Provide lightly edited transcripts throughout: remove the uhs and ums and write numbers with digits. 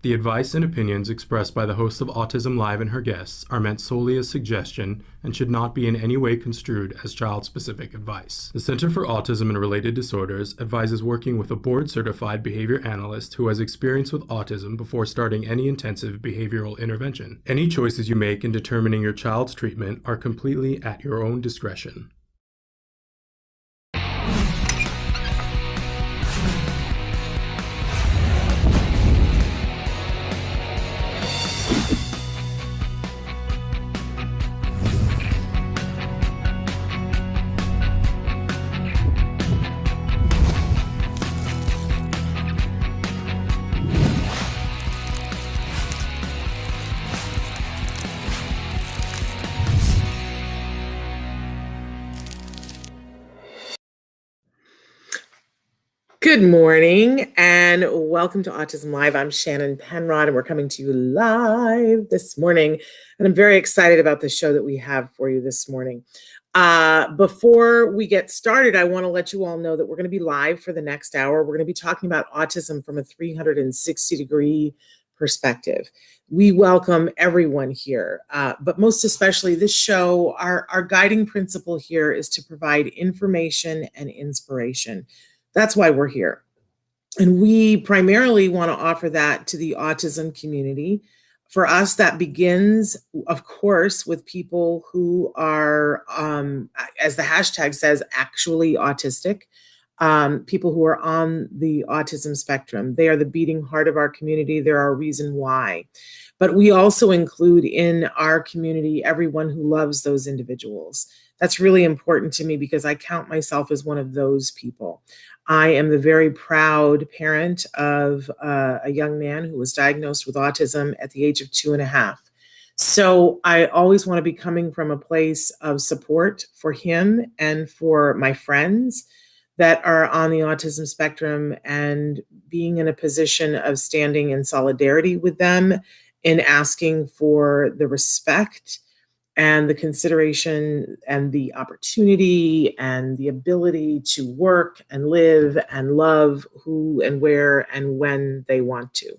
The advice and opinions expressed by the host of Autism Live and her guests are meant solely as suggestion and should not be in any way construed as child-specific advice. The Center for Autism and Related Disorders advises working with a board-certified behavior analyst who has experience with autism before starting any intensive behavioral intervention. Any choices you make in determining your child's treatment are completely at your own discretion. Good morning and welcome to Autism Live. I'm Shannon Penrod and we're coming to you live this morning. And I'm very excited about the show that we have for you this morning. Before we get started, I want to let you all know that we're going to be live for the next hour. We're going to be talking about autism from a 360-degree perspective. We welcome everyone here, but most especially this show, our guiding principle here is to provide information and inspiration. That's why we're here. And we primarily want to offer that to the autism community. For us, that begins, of course, with people who are, as the hashtag says, actually autistic, people who are on the autism spectrum. They are the beating heart of our community. They're our reason why. But we also include in our community everyone who loves those individuals. That's really important to me because I count myself as one of those people. I am the very proud parent of a young man who was diagnosed with autism at the age of 2.5. So I always want to be coming from a place of support for him and for my friends that are on the autism spectrum and being in a position of standing in solidarity with them in asking for the respect and the consideration and the opportunity and the ability to work and live and love who and where and when they want to.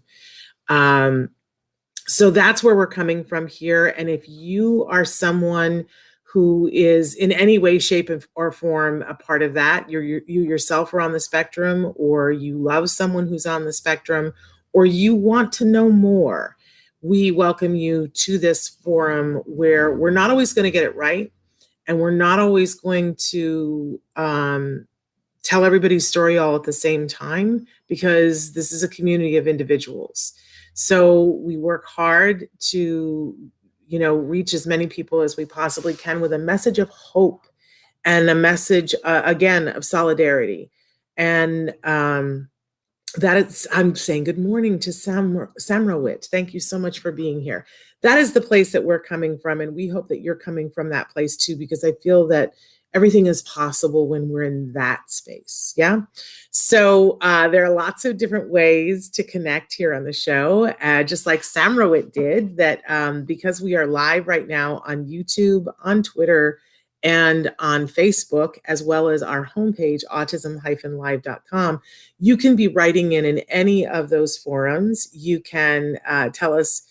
So that's where we're coming from here. And if you are someone who is in any way, shape, or form a part of that, you yourself are on the spectrum, or you love someone who's on the spectrum, or you want to know more, we welcome you to this forum where we're not always going to get it right. And we're not always going to tell everybody's story all at the same time, because this is a community of individuals. So we work hard to, reach as many people as we possibly can with a message of hope and a message, again, of solidarity. And I'm saying good morning to Samrawit. Thank you so much for being here. That is the place that we're coming from. And we hope that you're coming from that place too, because I feel that everything is possible when we're in that space. Yeah. So there are lots of different ways to connect here on the show, just like Samrawit did, that because we are live right now on YouTube, on Twitter, and on Facebook, as well as our homepage, autism-live.com, you can be writing in any of those forums. You can tell us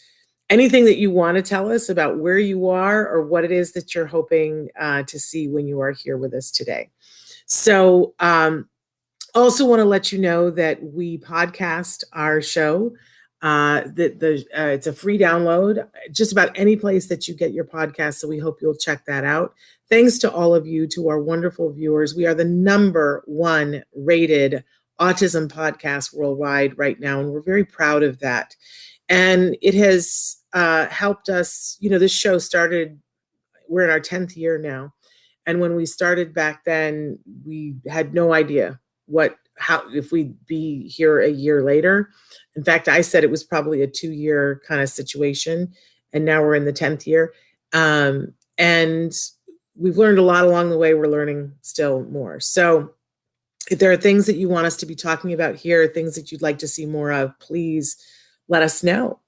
anything that you want to tell us about where you are or what it is that you're hoping to see when you are here with us today. So also want to let you know that we podcast our show. It's a free download, just about any place that you get your podcast. So we hope you'll check that out. Thanks to all of you, to our wonderful viewers. We are the #1 rated autism podcast worldwide right now, and we're very proud of that. And it has helped us, this show started, we're in our 10th year now. And when we started back then, we had no idea if we'd be here a year later. In fact, I said it was probably a 2-year kind of situation. And now we're in the 10th year. And we've learned a lot along the way. We're learning still more. So if there are things that you want us to be talking about here, things that you'd like to see more of, please let us know.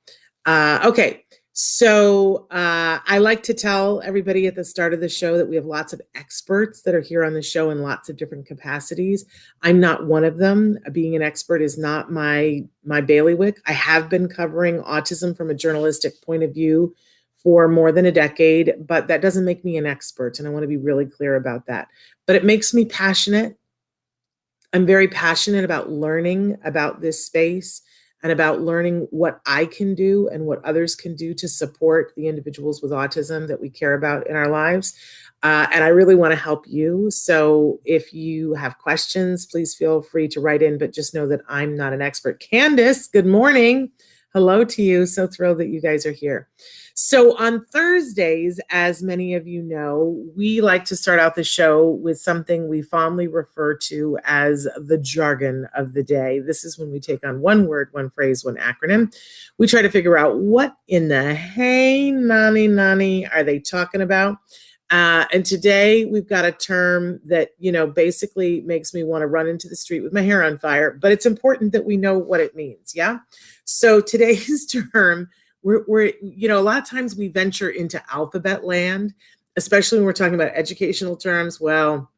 Okay. So I like to tell everybody at the start of the show that we have lots of experts that are here on the show in lots of different capacities. I'm not one of them. Being an expert is not my bailiwick. I have been covering autism from a journalistic point of view for more than a decade, but that doesn't make me an expert, and I want to be really clear about that. But it makes me passionate. I'm very passionate about learning about this space and about learning what I can do and what others can do to support the individuals with autism that we care about in our lives. And I really want to help you. So if you have questions, please feel free to write in, but just know that I'm not an expert. Candace, good morning. Hello to you. So thrilled that you guys are here. So on Thursdays, as many of you know, we like to start out the show with something we fondly refer to as the jargon of the day. This is when we take on one word, one phrase, one acronym. We try to figure out what in the hey, nani are they talking about? And today we've got a term that, basically makes me want to run into the street with my hair on fire, but it's important that we know what it means. Yeah. So today's term, we're a lot of times we venture into alphabet land, especially when we're talking about educational terms. Well,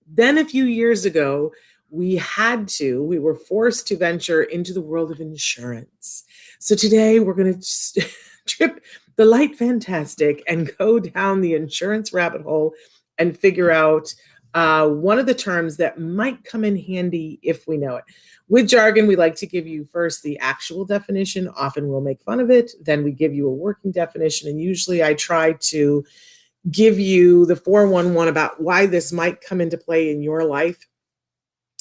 then a few years ago, we were forced to venture into the world of insurance. So today we're going to trip the light fantastic and go down the insurance rabbit hole and figure out one of the terms that might come in handy if we know it. With jargon, we like to give you first the actual definition. Often we'll make fun of it. Then we give you a working definition. And usually I try to give you the 411 about why this might come into play in your life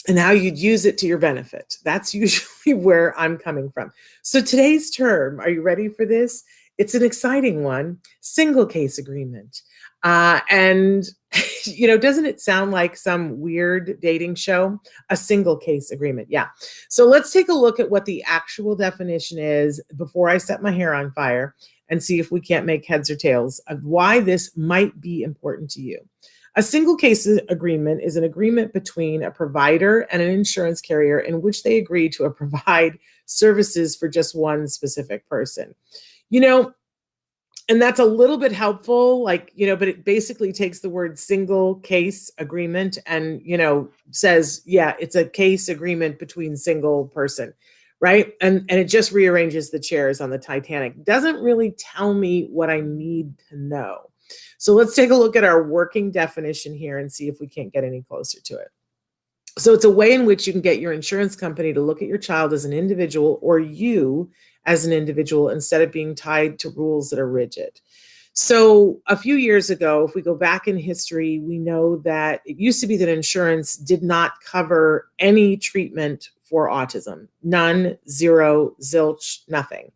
and how you'd use it to your benefit. That's usually where I'm coming from. So today's term, are you ready for this? It's an exciting one, single case agreement. Doesn't it sound like some weird dating show? A single case agreement. Yeah. So let's take a look at what the actual definition is before I set my hair on fire and see if we can't make heads or tails of why this might be important to you. A single case agreement is an agreement between a provider and an insurance carrier in which they agree to provide services for just one specific person. And that's a little bit helpful, but it basically takes the word single case agreement and, says, yeah, it's a case agreement between single person, right? And it just rearranges the chairs on the Titanic. Doesn't really tell me what I need to know. So let's take a look at our working definition here and see if we can't get any closer to it. So it's a way in which you can get your insurance company to look at your child as an individual or you as an individual instead of being tied to rules that are rigid. So a few years ago, if we go back in history, we know that it used to be that insurance did not cover any treatment for autism. None, zero, zilch, nothing.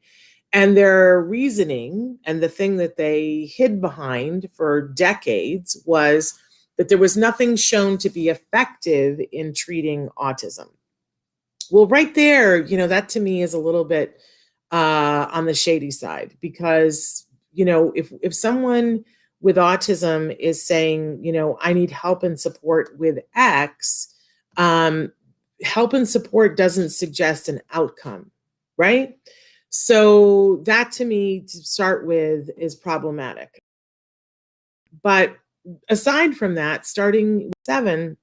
And their reasoning and the thing that they hid behind for decades was that there was nothing shown to be effective in treating autism. Well, right there, that to me is a little bit on the shady side because, if someone with autism is saying, I need help and support with X, help and support doesn't suggest an outcome, right? So that to me, to start with, is problematic. But aside from that, starting with 7,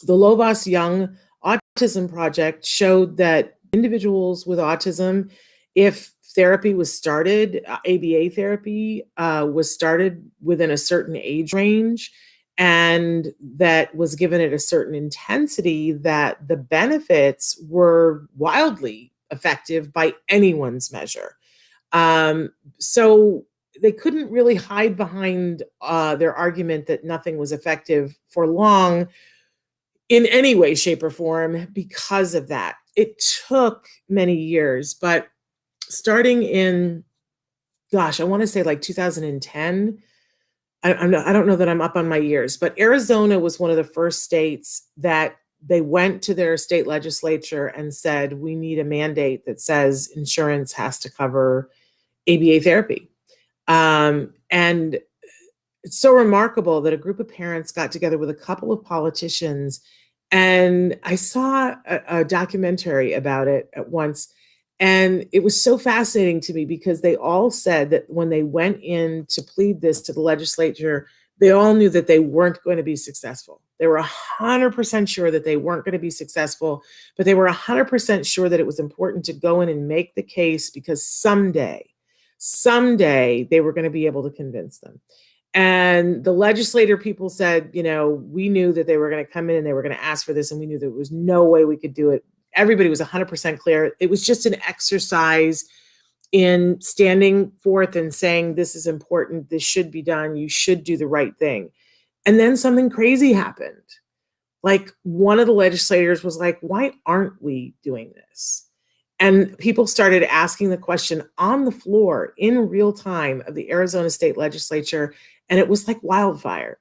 the Lovas Young Autism Project showed that individuals with autism, if therapy was started, ABA therapy was started within a certain age range and that was given at a certain intensity, that the benefits were wildly effective by anyone's measure. So they couldn't really hide behind their argument that nothing was effective for long in any way, shape, or form because of that. It took many years, but starting in, I want to say like 2010, I don't know that I'm up on my years, but Arizona was one of the first states that they went to their state legislature and said, we need a mandate that says insurance has to cover ABA therapy. And it's so remarkable that a group of parents got together with a couple of politicians, and I saw a documentary about it at once. And it was so fascinating to me because they all said that when they went in to plead this to the legislature, they all knew that they weren't going to be successful. They were 100% sure that they weren't going to be successful, but they were 100% sure that it was important to go in and make the case because someday they were going to be able to convince them. And the legislator people said, we knew that they were going to come in and they were going to ask for this, and we knew there was no way we could do it. Everybody was 100% clear. It was just an exercise in standing forth and saying, this is important, this should be done, you should do the right thing. And then something crazy happened. Like, one of the legislators was like, why aren't we doing this? And people started asking the question on the floor in real time of the Arizona State Legislature, and it was like wildfire.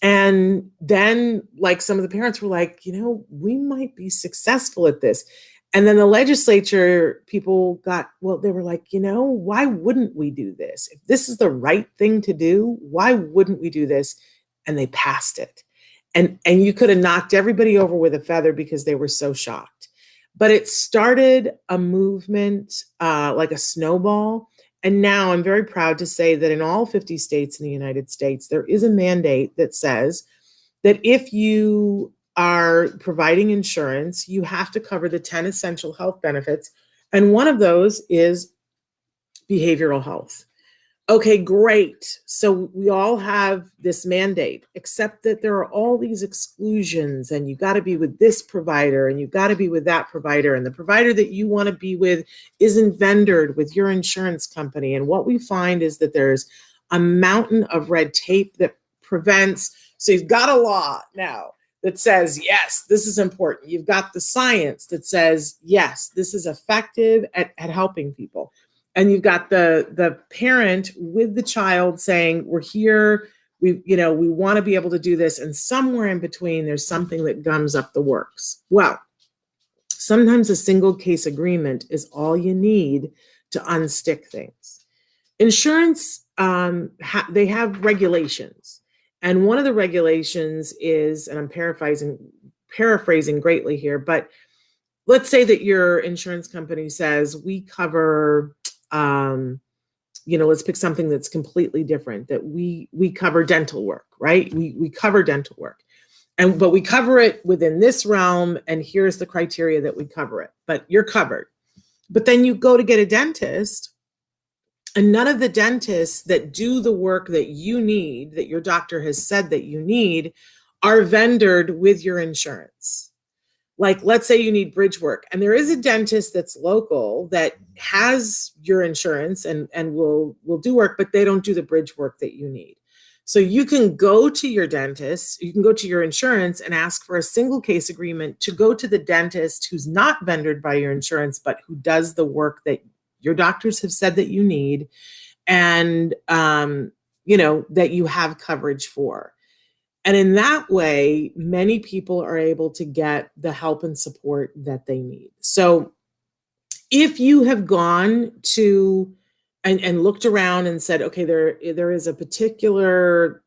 And then, like, some of the parents were like, we might be successful at this. And then the legislature people they were like, why wouldn't we do this? If this is the right thing to do, why wouldn't we do this? And they passed it. And you could have knocked everybody over with a feather because they were so shocked. But it started a movement, like a snowball. And now I'm very proud to say that in all 50 states in the United States, there is a mandate that says that if you are providing insurance, you have to cover the 10 essential health benefits. And one of those is behavioral health. Okay, great. So we all have this mandate, except that there are all these exclusions, and you got to be with this provider and you got to be with that provider. And the provider that you want to be with isn't vendored with your insurance company. And what we find is that there's a mountain of red tape that prevents. So you've got a law now that says, yes, this is important. You've got the science that says, yes, this is effective at helping people. And you've got the parent with the child saying, we're here, we want to be able to do this. And somewhere in between, there's something that gums up the works. Well, sometimes a single case agreement is all you need to unstick things. Insurance, they have regulations. And one of the regulations is, and I'm paraphrasing greatly here, but let's say that your insurance company says, we cover, let's pick something that's completely different, that we cover dental work, right? We cover dental work. But we cover it within this realm, and here's the criteria that we cover it, but you're covered. But then you go to get a dentist, and none of the dentists that do the work that you need, that your doctor has said that you need, are vendored with your insurance. Like, let's say you need bridge work, and there is a dentist that's local that has your insurance and will do work, but they don't do the bridge work that you need. So you can go to your dentist, you can go to your insurance and ask for a single case agreement to go to the dentist who's not vendored by your insurance, but who does the work that your doctors have said that you need, and that you have coverage for. And in that way, many people are able to get the help and support that they need. So if you have gone to and looked around and said, okay, there is a particular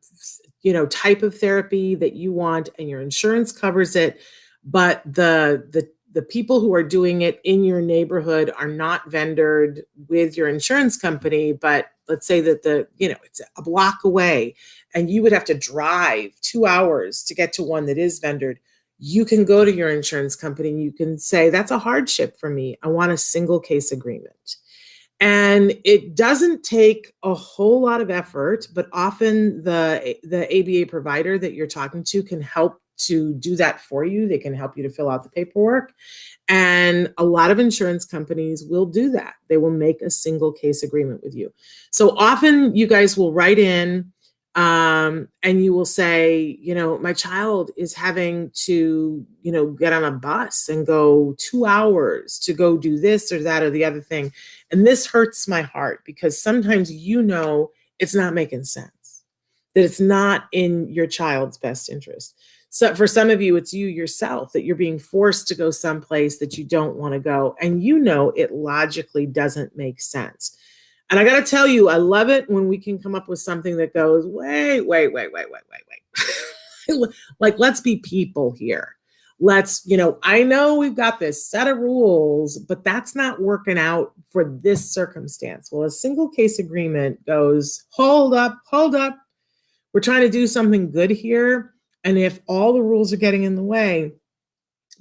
type of therapy that you want and your insurance covers it, but the people who are doing it in your neighborhood are not vendored with your insurance company, but let's say that it's a block away and you would have to drive 2 hours to get to one that is vendored. You can go to your insurance company and you can say, that's a hardship for me. I want a single case agreement. And it doesn't take a whole lot of effort, but often the ABA provider that you're talking to can help to do that for you. They can help you to fill out the paperwork. And a lot of insurance companies will do that. They will make a single case agreement with you. So often you guys will write in and you will say, my child is having to, get on a bus and go 2 hours to go do this or that or the other thing. And this hurts my heart because sometimes it's not making sense, that it's not in your child's best interest. So for some of you, it's you yourself, that you're being forced to go someplace that you don't want to go. And it logically doesn't make sense. And I got to tell you, I love it when we can come up with something that goes, wait. Like, let's be people here. I know we've got this set of rules, but that's not working out for this circumstance. Well, a single case agreement goes, hold up. We're trying to do something good here. And if all the rules are getting in the way,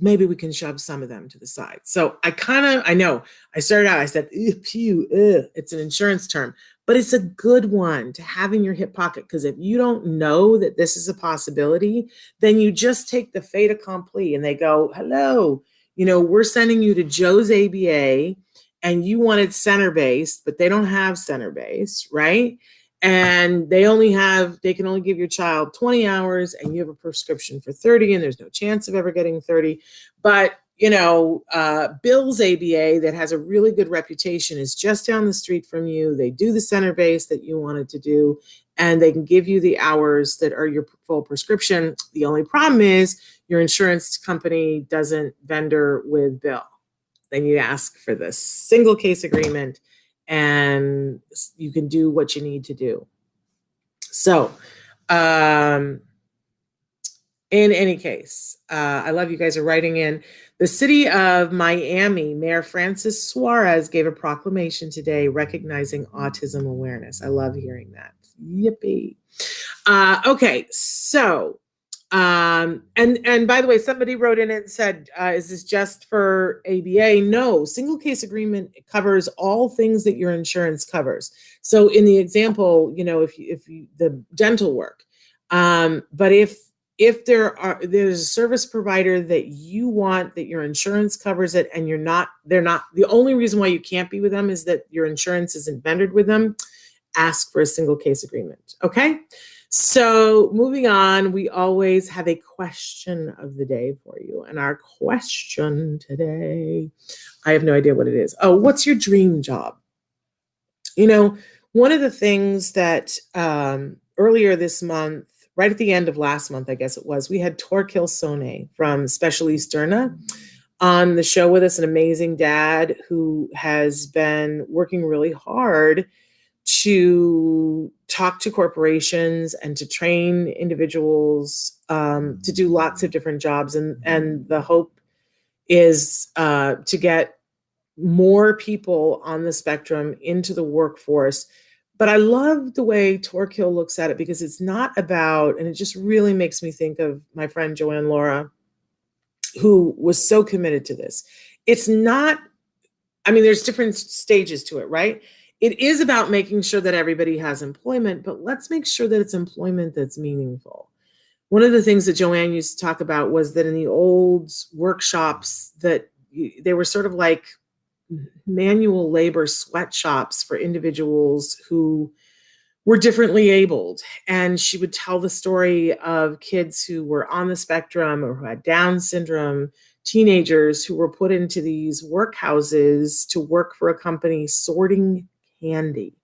maybe we can shove some of them to the side. So I know I started out, I said, it's an insurance term, but it's a good one to have in your hip pocket, because if you don't know that this is a possibility, then you just take the fait accompli and they go, hello, we're sending you to Joe's ABA and you wanted center-based, but they don't have center-based, right? And they can only give your child 20 hours and you have a prescription for 30 and there's no chance of ever getting 30. But, Bill's ABA, that has a really good reputation, is just down the street from you. They do the center base that you wanted to do, and they can give you the hours that are your full prescription. The only problem is your insurance company doesn't vendor with Bill. Then you ask for the single case agreement and you can do what you need to do. So, in any case, I love you guys are writing in. The city of Miami, Mayor Francis Suarez gave a proclamation today recognizing autism awareness. I love hearing that. Yippee. Okay, so, and by the way, somebody wrote in and said, is this just for ABA? No, single case agreement covers all things that your insurance covers. So in the example, if you the dental work, but if there's a service provider that you want that your insurance covers it and they're not, the only reason why you can't be with them is that your insurance isn't vended with them, ask for a single case agreement. Okay. So moving on, we always have a question of the day for you. And our question today, I have no idea what it is. Oh, what's your dream job? One of the things that earlier this month, right at the end of last month, I guess it was, we had Torkil Sone from Special Easterna on the show with us, an amazing dad who has been working really hard to talk to corporations and to train individuals to do lots of different jobs. And the hope is to get more people on the spectrum into the workforce. But I love the way Torkil looks at it, because it's not about, and it just really makes me think of my friend Joanne Laura, who was so committed to this. It's not, there's different stages to it, right? It is about making sure that everybody has employment, but let's make sure that it's employment that's meaningful. One of the things that Joanne used to talk about was that in the old workshops, that they were sort of like manual labor sweatshops for individuals who were differently abled. And she would tell the story of kids who were on the spectrum or who had Down syndrome, teenagers who were put into these workhouses to work for a company sorting candy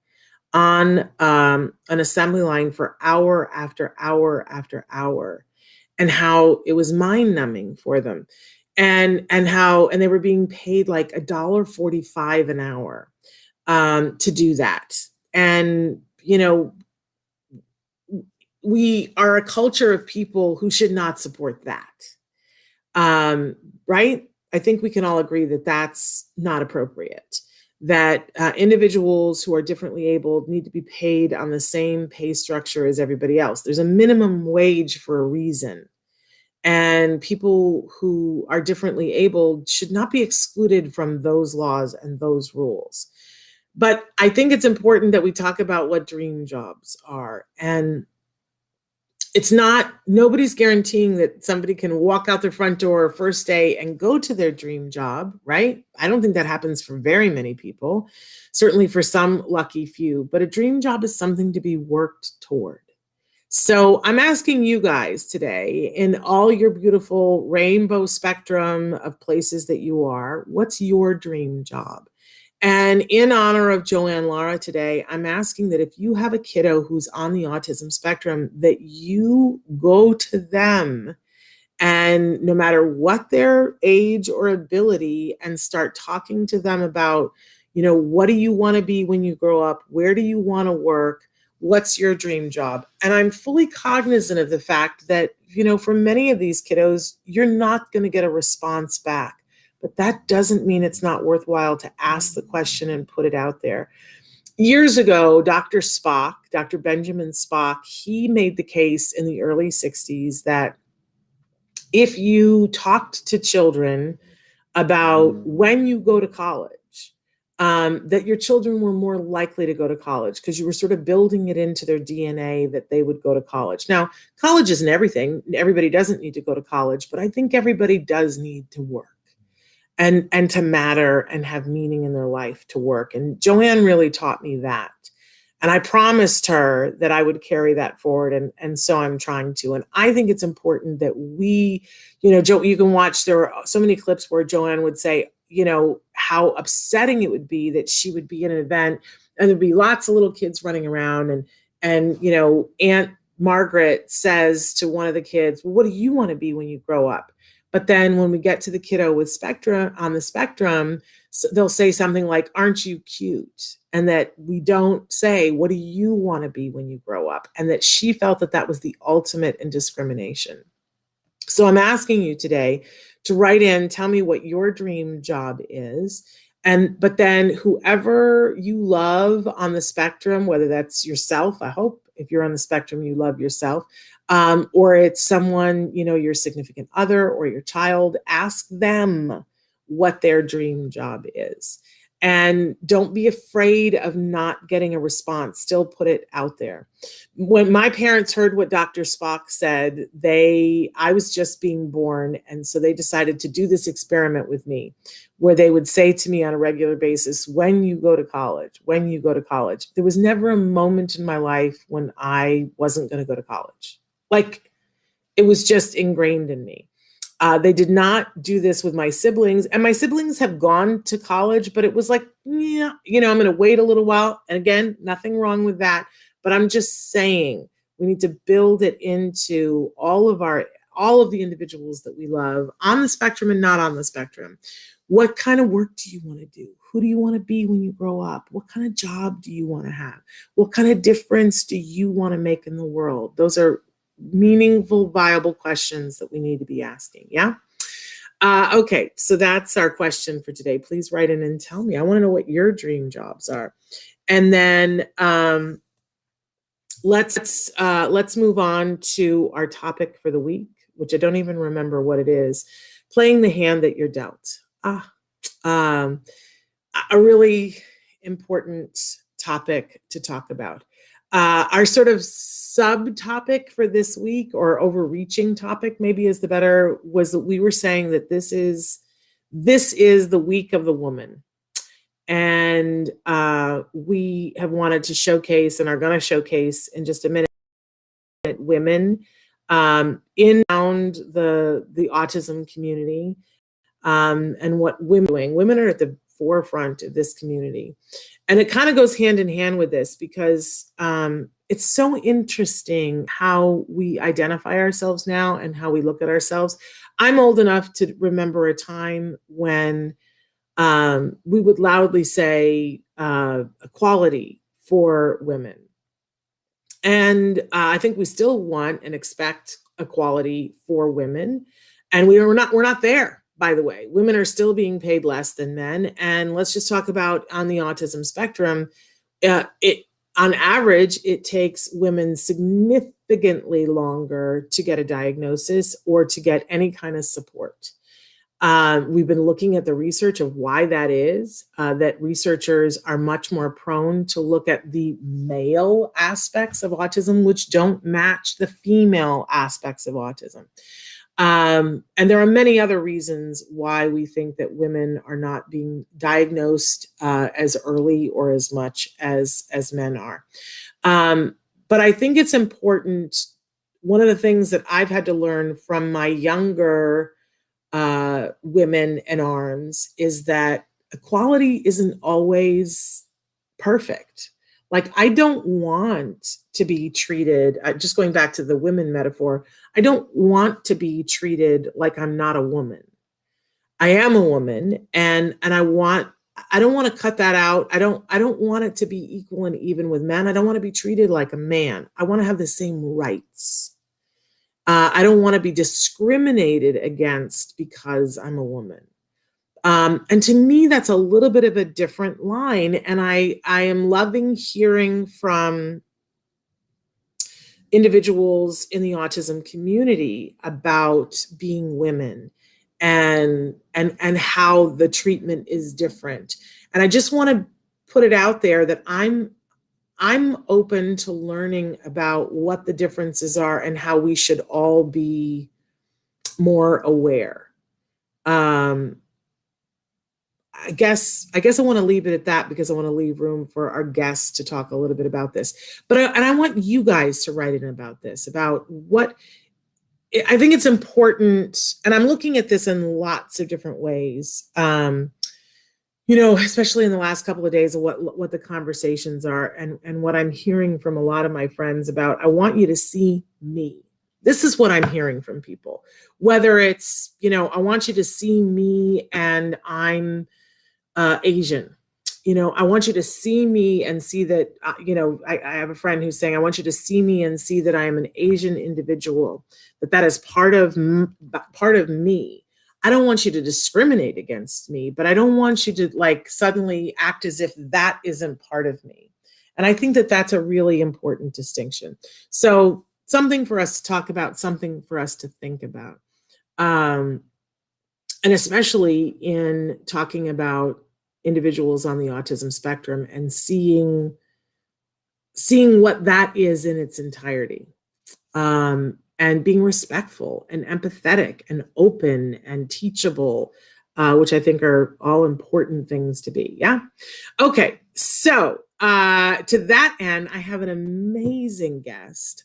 on an assembly line for hour after hour after hour, and how it was mind-numbing for them. And they were being paid like $1.45 an hour to do that. And, we are a culture of people who should not support that. Right? I think we can all agree that that's not appropriate, that individuals who are differently abled need to be paid on the same pay structure as everybody else. There's a minimum wage for a reason. And people who are differently abled should not be excluded from those laws and those rules. But I think it's important that we talk about what dream jobs are. And it's not, nobody's guaranteeing that somebody can walk out their front door first day and go to their dream job, right? I don't think that happens for very many people, certainly for some lucky few. But a dream job is something to be worked toward. So I'm asking you guys today, in all your beautiful rainbow spectrum of places that you are, what's your dream job? And in honor of Joanne Lara today, I'm asking that if you have a kiddo who's on the autism spectrum, that you go to them, and no matter what their age or ability, and start talking to them about, what do you want to be when you grow up? Where do you want to work? What's your dream job? And I'm fully cognizant of the fact that, for many of these kiddos, you're not going to get a response back. But that doesn't mean it's not worthwhile to ask the question and put it out there. Years ago, Dr. Benjamin Spock, he made the case in the early 60s that if you talked to children about when you go to college, that your children were more likely to go to college because you were sort of building it into their DNA that they would go to college. Now, college isn't everything. Everybody doesn't need to go to college, but I think everybody does need to work and to matter and have meaning in their life to work. And Joanne really taught me that. And I promised her that I would carry that forward. And so I'm trying to. And I think it's important that we, you can watch, there are so many clips where Joanne would say, how upsetting it would be that she would be in an event and there'd be lots of little kids running around. And Aunt Margaret says to one of the kids, well, what do you want to be when you grow up? But then when we get to the kiddo with on the spectrum, they'll say something like, aren't you cute? And that we don't say, what do you want to be when you grow up? And that she felt that that was the ultimate in discrimination. So I'm asking you today to write in, tell me what your dream job is. But then whoever you love on the spectrum, whether that's yourself, I hope if you're on the spectrum, you love yourself, or it's someone, your significant other or your child, ask them what their dream job is. And don't be afraid of not getting a response. Still put it out there. When my parents heard what Dr. Spock said, I was just being born. And so they decided to do this experiment with me, where they would say to me on a regular basis, when you go to college, there was never a moment in my life when I wasn't going to go to college. Like, it was just ingrained in me. They did not do this with my siblings, and my siblings have gone to college, but it was like, I'm going to wait a little while. And again, nothing wrong with that, but I'm just saying we need to build it into all of the individuals that we love on the spectrum and not on the spectrum. What kind of work do you want to do? Who do you want to be when you grow up? What kind of job do you want to have? What kind of difference do you want to make in the world? Those are meaningful, viable questions that we need to be asking. Yeah. Okay. So that's our question for today. Please write in and tell me. I want to know what your dream jobs are. And then let's move on to our topic for the week, which I don't even remember what it is. Playing the hand that you're dealt. A really important topic to talk about. Our sort of subtopic for this week, or overreaching topic maybe is the better, was that we were saying that this is the week of the woman. And we have wanted to showcase and are going to showcase in just a minute women in around the autism community and what women are doing. Women are at the forefront of this community. And it kind of goes hand in hand with this because it's so interesting how we identify ourselves now and how we look at ourselves. I'm old enough to remember a time when we would loudly say equality for women. And I think we still want and expect equality for women. And we're not there. By the way, women are still being paid less than men. And let's just talk about on the autism spectrum, on average, it takes women significantly longer to get a diagnosis or to get any kind of support. We've been looking at the research of why that is, that researchers are much more prone to look at the male aspects of autism, which don't match the female aspects of autism. And there are many other reasons why we think that women are not being diagnosed as early or as much as men are. But I think it's important. One of the things that I've had to learn from my younger women in arms is that equality isn't always perfect. Like, I don't want to be treated, just going back to the women metaphor, I don't want to be treated like I'm not a woman. I am a woman, and I want I don't want to cut that out. I don't want it to be equal and even with men. I don't want to be treated like a man. I want to have the same rights. I don't want to be discriminated against because I'm a woman. And to me, that's a little bit of a different line. And I am loving hearing from individuals in the autism community about being women and how the treatment is different. And I just want to put it out there that I'm open to learning about what the differences are and how we should all be more aware. I guess I want to leave it at that because I want to leave room for our guests to talk a little bit about this. But I want you guys to write in about this, about what I think it's important. And I'm looking at this in lots of different ways. Especially in the last couple of days of what the conversations are and what I'm hearing from a lot of my friends about, I want you to see me. This is what I'm hearing from people, whether it's, I want you to see me and I'm Asian. I want you to see me and see that, I have a friend who's saying, I want you to see me and see that I am an Asian individual, that is part of me. I don't want you to discriminate against me, but I don't want you to suddenly act as if that isn't part of me. And I think that that's a really important distinction. So something for us to talk about, something for us to think about. And especially in talking about individuals on the autism spectrum and seeing what that is in its entirety. And being respectful and empathetic and open and teachable, which I think are all important things to be. Yeah. Okay. So to that end, I have an amazing guest.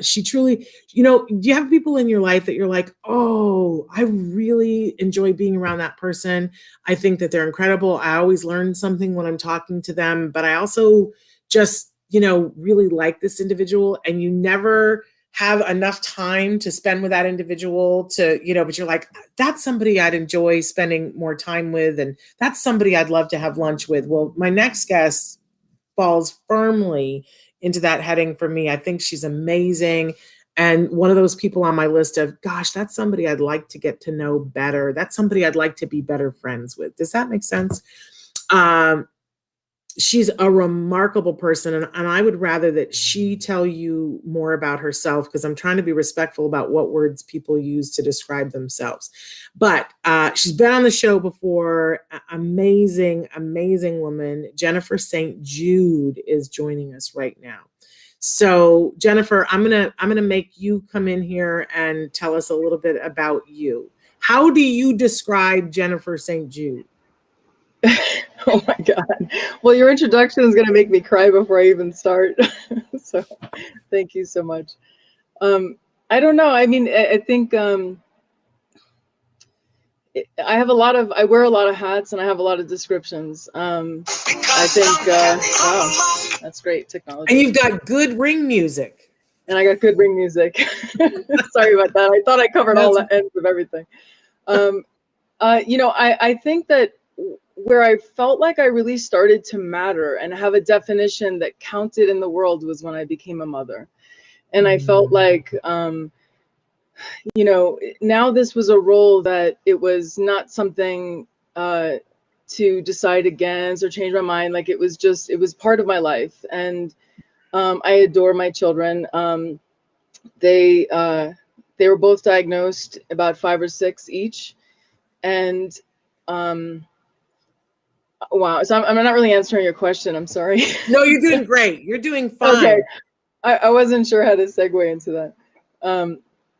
She truly, do you have people in your life that you're like, oh, I really enjoy being around that person. I think that they're incredible. I always learn something when I'm talking to them, but I also just, really like this individual, and you never have enough time to spend with that individual but you're like, that's somebody I'd enjoy spending more time with. And that's somebody I'd love to have lunch with. Well, my next guest falls firmly into that heading for me. I think she's amazing. And one of those people on my list of, gosh, that's somebody I'd like to get to know better. That's somebody I'd like to be better friends with. Does that make sense? She's a remarkable person, and I would rather that she tell you more about herself, because I'm trying to be respectful about what words people use to describe themselves. But she's been on the show before. Amazing, amazing woman. Jennifer St. Jude is joining us right now. So Jennifer, I'm gonna make you come in here and tell us a little bit about you. How do you describe Jennifer St. Jude? Oh my God. Well, your introduction is going to make me cry before I even start. So thank you so much. I don't know. I mean, I think I wear a lot of hats, and I have a lot of descriptions. I think, wow, that's great technology. And you've got good ring music. And I got good ring music. Sorry about that. I thought I covered all the ends of everything. I think that where I felt like I really started to matter and have a definition that counted in the world was when I became a mother. And I felt like, now this was a role that it was not something to decide against or change my mind. Like it was part of my life. And I adore my children. They were both diagnosed about 5 or 6 each. And wow. So I'm not really answering your question. I'm sorry. No, you're doing great. You're doing fine. Okay. I wasn't sure how to segue into that.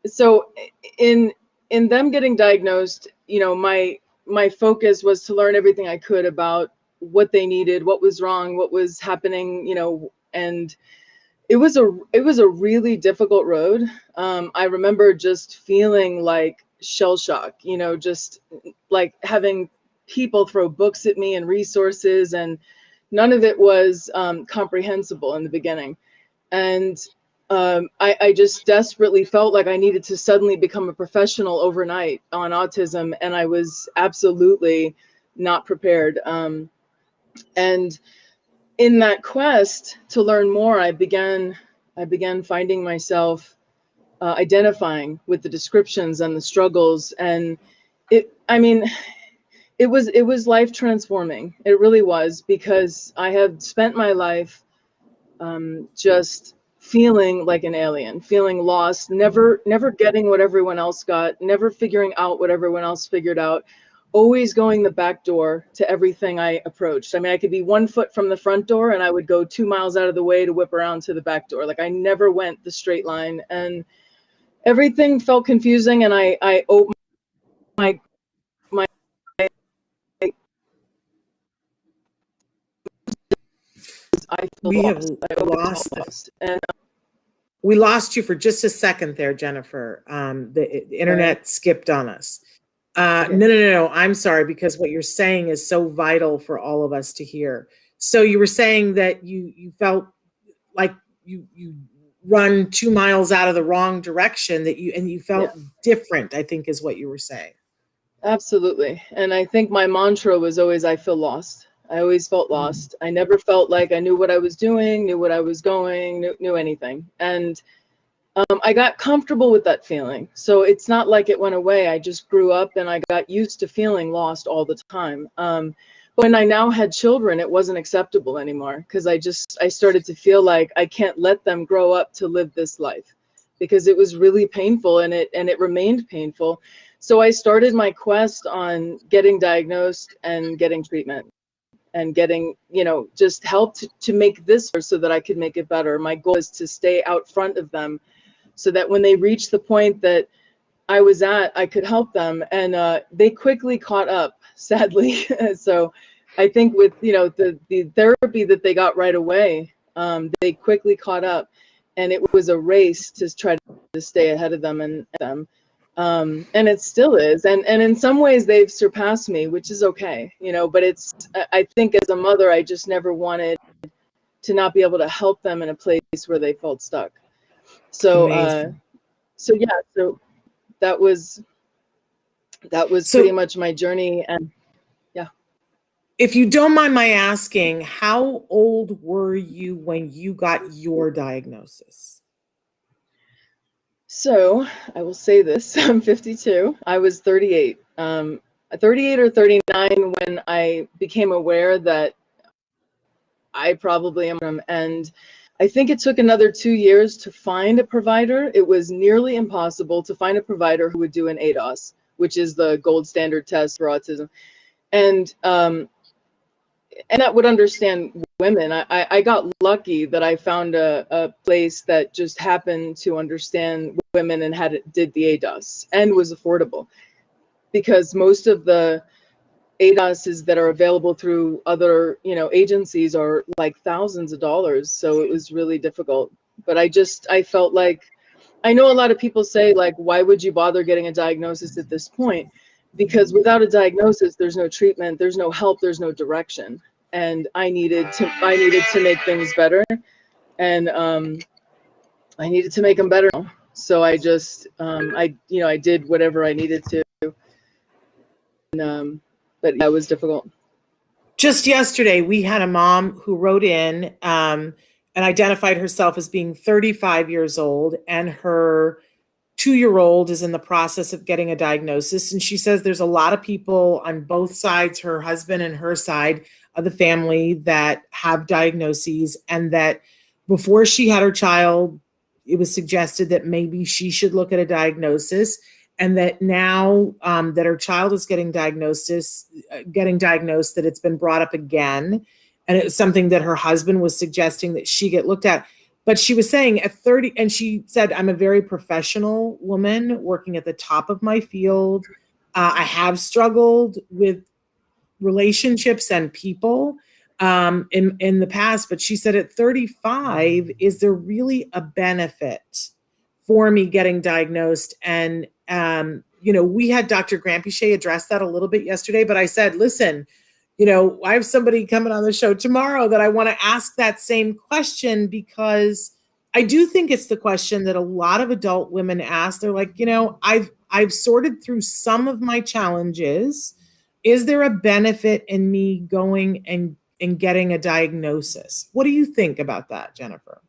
So in them getting diagnosed, my focus was to learn everything I could about what they needed, what was wrong, what was happening, and it was a really difficult road. I remember just feeling like shell shock, just like having people throw books at me and resources, and none of it was comprehensible in the beginning. And I just desperately felt like I needed to suddenly become a professional overnight on autism. And I was absolutely not prepared. And in that quest to learn more, I began finding myself identifying with the descriptions and the struggles, and it was life transforming. It really was, because I had spent my life just feeling like an alien, feeling lost, never getting what everyone else got, never figuring out what everyone else figured out, always going the back door to everything I approached. I mean, I could be 1 foot from the front door and I would go 2 miles out of the way to whip around to the back door. Like, I never went the straight line, and everything felt confusing. And I opened my I feel We have lost. I always lost felt that. lost. And We lost you for just a second there, Jennifer. The internet skipped on us. Okay. No. I'm sorry, because what you're saying is so vital for all of us to hear. So you were saying that you felt like you run 2 miles out of the wrong direction, that you felt different, I think is what you were saying. Absolutely. And I think my mantra was always, I feel lost. I always felt lost. I never felt like I knew what I was doing, knew what I was going, knew anything. And I got comfortable with that feeling. So it's not like it went away. I just grew up and I got used to feeling lost all the time. But when I now had children, it wasn't acceptable anymore, because I started to feel like I can't let them grow up to live this life, because it was really painful, and it remained painful. So I started my quest on getting diagnosed and getting treatment and getting, just help to make this so that I could make it better. My goal is to stay out front of them so that when they reach the point that I was at, I could help them. And they quickly caught up, sadly. So I think with, the therapy that they got right away, they quickly caught up, and it was a race to try to stay ahead of them and them. And it still is. And in some ways they've surpassed me, which is okay, but I think as a mother, I just never wanted to not be able to help them in a place where they felt stuck. So, so that was pretty much my journey. And yeah. If you don't mind my asking, how old were you when you got your diagnosis? So I will say this, I'm 52. I was 38. 38 or 39 when I became aware that I probably am. And I think it took another 2 years to find a provider. It was nearly impossible to find a provider who would do an ADOS, which is the gold standard test for autism. And that would understand women. I got lucky that I found a place that just happened to understand women and did the ADOS and was affordable, because most of the ADOSs that are available through other, agencies are like thousands of dollars. So it was really difficult. But I felt like, I know a lot of people say, like, why would you bother getting a diagnosis at this point? Because without a diagnosis, there's no treatment, there's no help, there's no direction. And I needed to make things better. And I needed to make them better. So I just, I did whatever I needed to. And, but that was difficult. Just yesterday, we had a mom who wrote in and identified herself as being 35 years old, and her 2-year-old is in the process of getting a diagnosis. And she says there's a lot of people on both sides, her husband and her side of the family, that have diagnoses, and that before she had her child, it was suggested that maybe she should look at a diagnosis. And that now that her child is getting diagnosed, that it's been brought up again. And it's something that her husband was suggesting that she get looked at. But she was saying at 30, and she said, I'm a very professional woman working at the top of my field. I have struggled with relationships and people in the past. But she said at 35, is there really a benefit for me getting diagnosed? And we had Dr. Grampiche address that a little bit yesterday, but I said, listen, I have somebody coming on the show tomorrow that I want to ask that same question, because I do think it's the question that a lot of adult women ask. They're like, I've sorted through some of my challenges. is there a benefit in me going and getting a diagnosis? What do you think about that, Jennifer?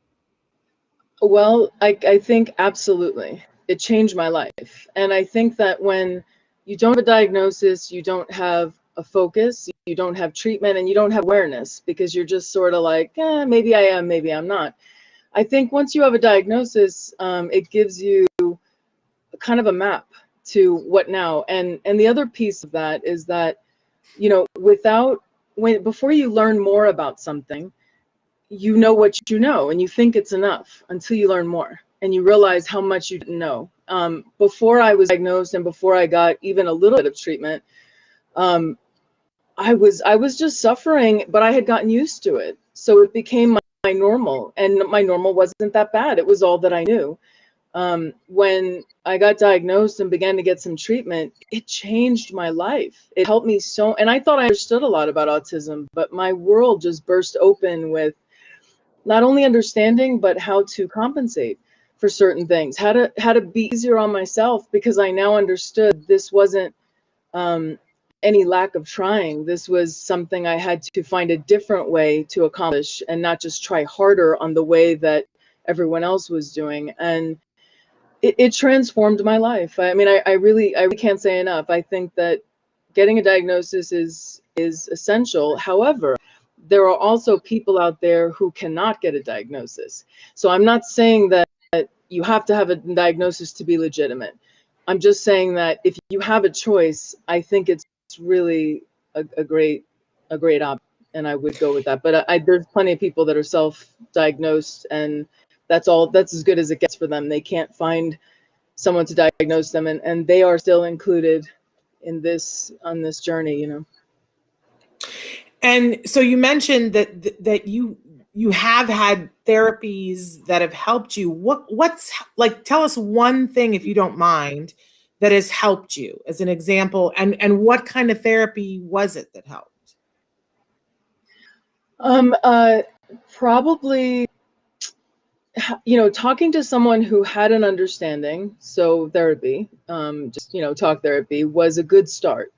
Well, I think absolutely. It changed my life. And I think that when you don't have a diagnosis, you don't have a focus, you don't have treatment, and you don't have awareness, because you're just sort of like, maybe I am, maybe I'm not. I think once you have a diagnosis, it gives you kind of a map to what now. And the other piece of that is that, you know, before you learn more about something, you know what you know, and you think it's enough until you learn more and you realize how much you didn't know. Before I was diagnosed and before I got even a little bit of treatment, I was just suffering, but I had gotten used to it. So it became my normal, and my normal wasn't that bad. It was all that I knew. When I got diagnosed and began to get some treatment, it changed my life. It helped me so, and I thought I understood a lot about autism, but my world just burst open with not only understanding, but how to compensate for certain things, how to be easier on myself, because I now understood this wasn't any lack of trying. This was something I had to find a different way to accomplish, and not just try harder on the way that everyone else was doing. And it transformed my life. I mean, I really can't say enough. I think that getting a diagnosis is essential. However, there are also people out there who cannot get a diagnosis. So I'm not saying that you have to have a diagnosis to be legitimate. I'm just saying that if you have a choice, I think it's really a great option, and I would go with that. But there's plenty of people that are self-diagnosed, and that's as good as it gets for them. They can't find someone to diagnose them, and they are still included on this journey, you know. And so you mentioned that you have had therapies that have helped you. What's like, tell us one thing, if you don't mind, that has helped you as an example, and what kind of therapy was it that helped? Probably, you know, talking to someone who had an understanding. So therapy, just, you know, talk therapy was a good start.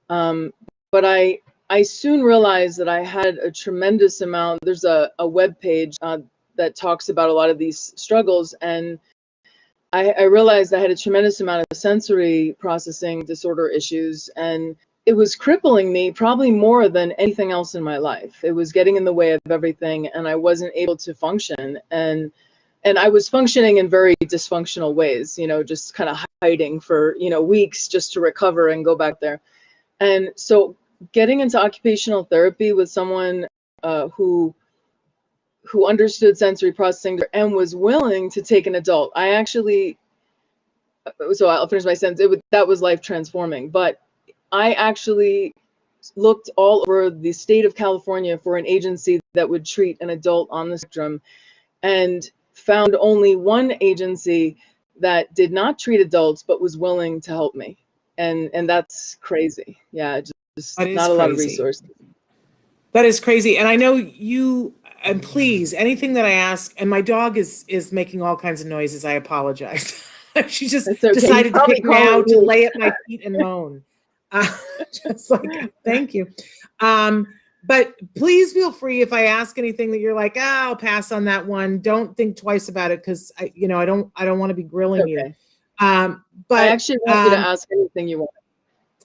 But I soon realized that I had a tremendous amount. There's a web page that talks about a lot of these struggles, and I realized I had a tremendous amount of sensory processing disorder issues, and it was crippling me probably more than anything else in my life. It was getting in the way of everything, and I wasn't able to function. And I was functioning in very dysfunctional ways, you know, just kind of hiding for, you know, weeks just to recover and go back there. And so getting into occupational therapy with someone who understood sensory processing and was willing to take an adult. I actually, so I'll finish my sentence. That was life transforming. But I actually looked all over the state of California for an agency that would treat an adult on the spectrum, and found only one agency that did not treat adults but was willing to help me. And that's crazy. Yeah, just That is not a lot of crazy. resources. That is crazy. And I know you, and please, anything that I ask, and my dog is making all kinds of noises, I apologize. She just Okay. decided to pick me out to you. lay at my feet and moan. Just like, thank you. But please feel free, if I ask anything that you're like, I'll pass on that one. Don't think twice about it, because I don't want to be grilling you. But I actually want you to ask anything you want.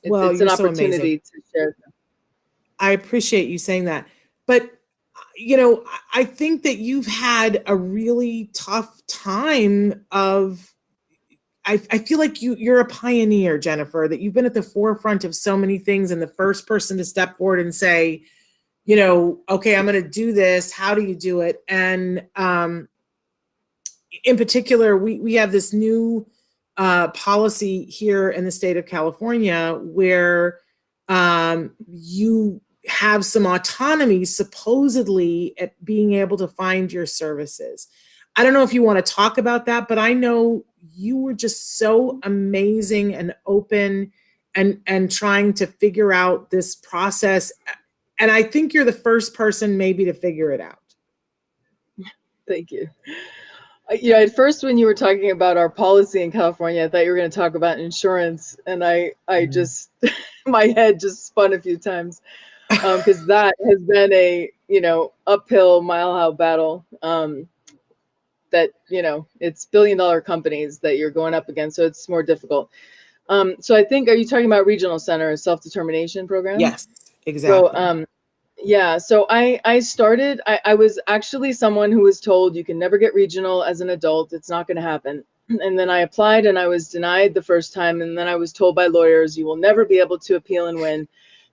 It's an opportunity to share. I appreciate you saying that. But, you know, I think that you've had a really tough time of, I feel like you're a pioneer, Jennifer, that you've been at the forefront of so many things, and the first person to step forward and say, you know, okay, I'm going to do this. How do you do it? And in particular, we have this new policy here in the state of California where you have some autonomy, supposedly, at being able to find your services. I don't know if you want to talk about that, but I know you were just so amazing and open and trying to figure out this process. And I think you're the first person maybe to figure it out. Thank you. Yeah, at first when you were talking about our policy in California, I thought you were going to talk about insurance, and I just my head just spun a few times, because that has been a, uphill mile-high battle. That, it's billion-dollar companies that you're going up against, so it's more difficult. So I think, are you talking about regional center self-determination program? Yes, exactly. So yeah, so I was actually someone who was told you can never get regional as an adult, it's not going to happen. And then I applied and I was denied the first time, and then I was told by lawyers you will never be able to appeal and win,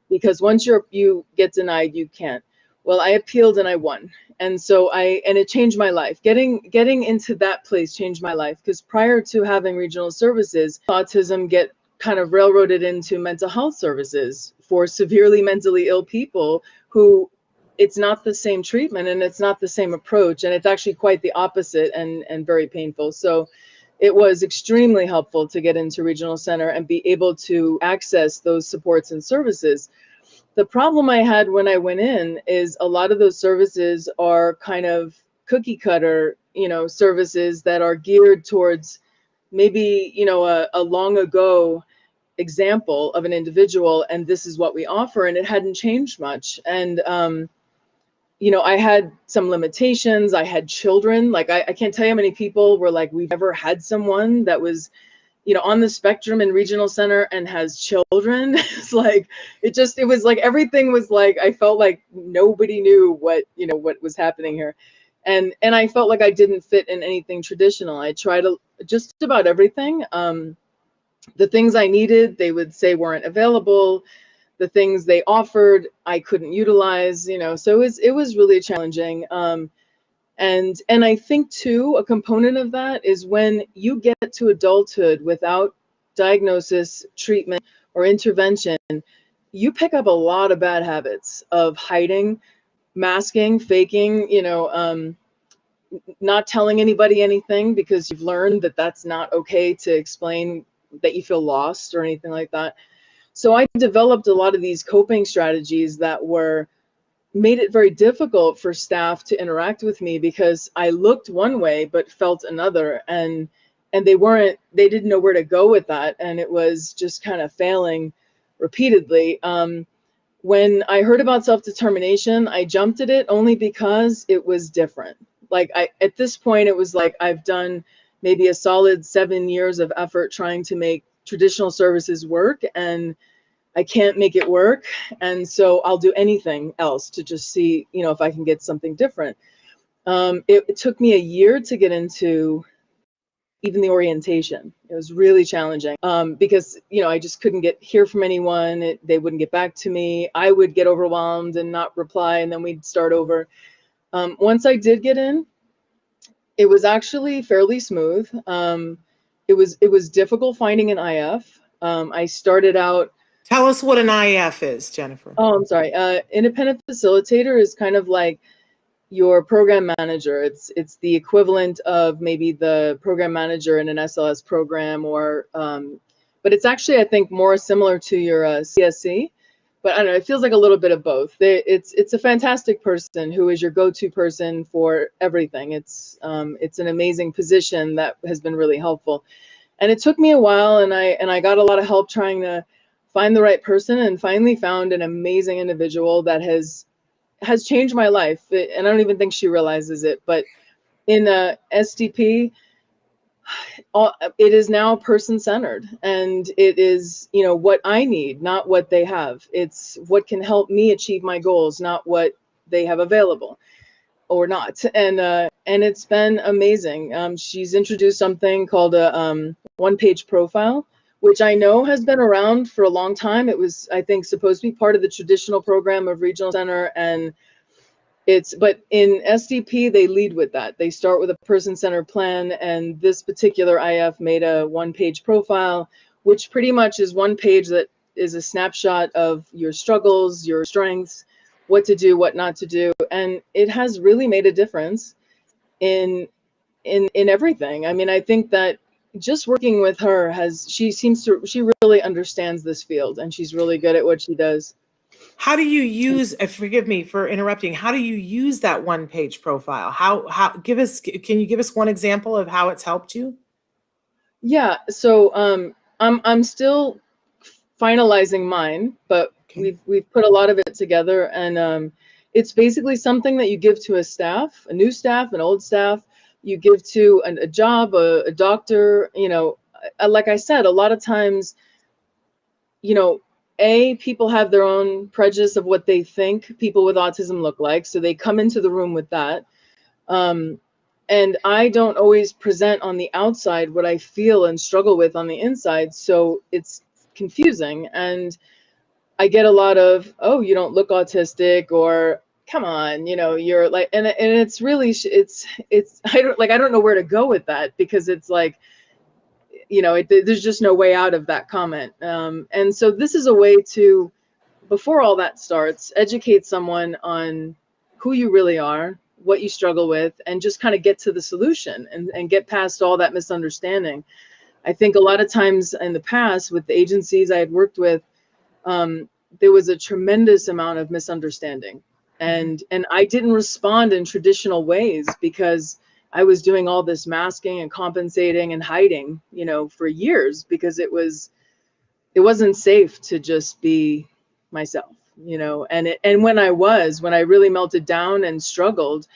because once you get denied, you can't. Well, I appealed and I won. And so it changed my life. Getting into that place changed my life, because prior to having regional services, autism get kind of railroaded into mental health services for severely mentally ill people who it's not the same treatment and it's not the same approach, and it's actually quite the opposite and very painful. So it was extremely helpful to get into regional center and be able to access those supports and services. The problem I had when I went in is a lot of those services are kind of cookie cutter, services that are geared towards maybe, a long ago example of an individual, and this is what we offer, and it hadn't changed much. And I had some limitations. I had children. Like I can't tell you how many people were like, we've never had someone that was, on the spectrum in regional center and has children. It's like, it was like, everything was like, I felt like nobody knew what was happening here. And I felt like I didn't fit in anything traditional. I tried just about everything. The things I needed, they would say weren't available. The things they offered, I couldn't utilize, so it was really challenging. And I think too, a component of that is when you get to adulthood without diagnosis, treatment, or intervention, you pick up a lot of bad habits of hiding, masking, faking, not telling anybody anything because you've learned that that's not okay to explain that you feel lost or anything like that. So I developed a lot of these coping strategies that made it very difficult for staff to interact with me, because I looked one way but felt another, and they didn't know where to go with that, and it was just kind of failing repeatedly. When I heard about self-determination, I jumped at it only because it was different. Like at this point, it was like I've done maybe a solid 7 years of effort trying to make traditional services work, and I can't make it work. And so I'll do anything else to just see, if I can get something different. It took me a year to get into even the orientation. It was really challenging, because, I just couldn't hear from anyone. They wouldn't get back to me. I would get overwhelmed and not reply, and then we'd start over. Once I did get in, it was actually fairly smooth. It was difficult finding an IF. I started out. Tell us what an IF is, Jennifer. Oh, I'm sorry. Independent facilitator is kind of like your program manager. It's the equivalent of maybe the program manager in an SLS program, or but it's actually, I think, more similar to your CSC. But I don't know, it feels like a little bit of both. It's a fantastic person who is your go-to person for everything. It's an amazing position that has been really helpful. And it took me a while, and I got a lot of help trying to find the right person, and finally found an amazing individual that has changed my life. And I don't even think she realizes it, but in SDP, it is now person-centered, and it is, what I need, not what they have. It's what can help me achieve my goals, not what they have available or not. And it's been amazing. She's introduced something called a one-page profile, which I know has been around for a long time. It was, I think, supposed to be part of the traditional program of regional center, but in SDP, they lead with that. They start with a person-centered plan, and this particular IF made a one-page profile, which pretty much is one page that is a snapshot of your struggles, your strengths, what to do, what not to do, and it has really made a difference in everything. I mean, I think that just working with her she really understands this field, and she's really good at what she does. How do you use, forgive me for interrupting, how do you use that one-page profile? Can you give us one example of how it's helped you? Yeah, so I'm still finalizing mine, but Okay. we've put a lot of it together, and it's basically something that you give to a staff, a new staff, an old staff. You give to a job, a doctor. You know, like I said, a lot of times, you know, people have their own prejudice of what they think people with autism look like, so they come into the room with that. And I don't always present on the outside what I feel and struggle with on the inside, so it's confusing. And I get a lot of, oh, you don't look autistic, or come on, you know, you're like, and it's really, it's, I don't know where to go with that, because it's like, you know, there's just no way out of that comment. And so this is a way to, before all that starts, educate someone on who you really are, what you struggle with, and just kind of get to the solution, and get past all that misunderstanding. I think a lot of times in the past with the agencies I had worked with, there was a tremendous amount of misunderstanding, and I didn't respond in traditional ways, because I was doing all this masking and compensating and hiding, you know, for years, because it wasn't safe to just be myself, you know. And when I really melted down and struggled